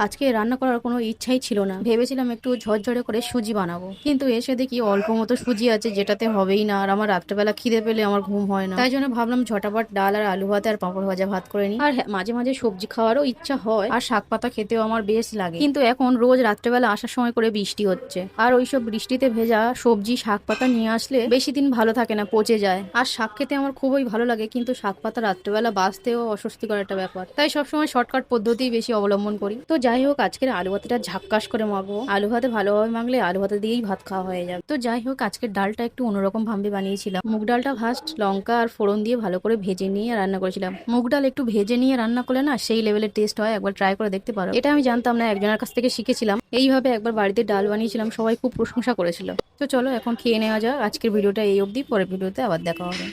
আজকে রান্না করার কোনো ইচ্ছাই ছিল না। ভেবেছিলাম একটু ঝরঝরে করে সুজি বানাবো, কিন্তু এসে দেখি অল্প মতো সুজি আছে, যেটাতে হবেই না। আর আমার রাত্রেবেলা খিদে পেলে আমার ঘুম হয় না, তাই জন্য ভাবলাম ঝটাপট ডাল আর আলু ভাতে আর পাঁপড় ভাজা ভাত করে নিই। আর হ্যাঁ, মাঝে মাঝে সবজি খাওয়ারও ইচ্ছা হয়, আর শাক পাতা খেতেও আমার বেশ লাগে। কিন্তু এখন রোজ রাত্রেবেলা আসার সময় করে বৃষ্টি হচ্ছে, আর ওইসব বৃষ্টিতে ভেজা সবজি শাক পাতা নিয়ে আসলে বেশি দিন ভালো থাকে না, পচে যায়। আর শাক খেতে আমার খুবই ভালো লাগে, কিন্তু শাক পাতা রাত্রেবেলা বাঁচতেও অস্বস্তিকর একটা ব্যাপার, তাই সবসময় শর্টকাট পদ্ধতি বেশি অবলম্বন করি। তো যাই হোক, আজকের আলু ভাতেটা ঝাক্কাস করে মাখবো। আলু ভাতে ভালোভাবে মাখলে আলু ভাতে দিয়েই ভাত খাওয়া হয়ে যাবে। তো যাই হোক, আজকের ডালটা একটু অন্যরকম ভাবে বানিয়েছিলাম। মুগ ডালটা ফার্স্ট লঙ্কা আর ফোড়ন দিয়ে ভালো করে ভেজে নিয়ে রান্না করেছিলাম। মুগ ডাল একটু ভেজে নিয়ে রান্না করলে না সেই লেভেলের টেস্ট হয়, একবার ট্রাই করে দেখতে পারো। এটা আমি জানতাম না, একজনের কাছ থেকে শিখেছিলাম। এইভাবে একবার বাড়িতে ডাল বানিয়েছিলাম, সবাই খুব প্রশংসা করেছিল। তো চলো এখন খেয়ে নেওয়া যাক। আজকের ভিডিওটা এই অবধি, পরের ভিডিওতে আবার দেখা হবে।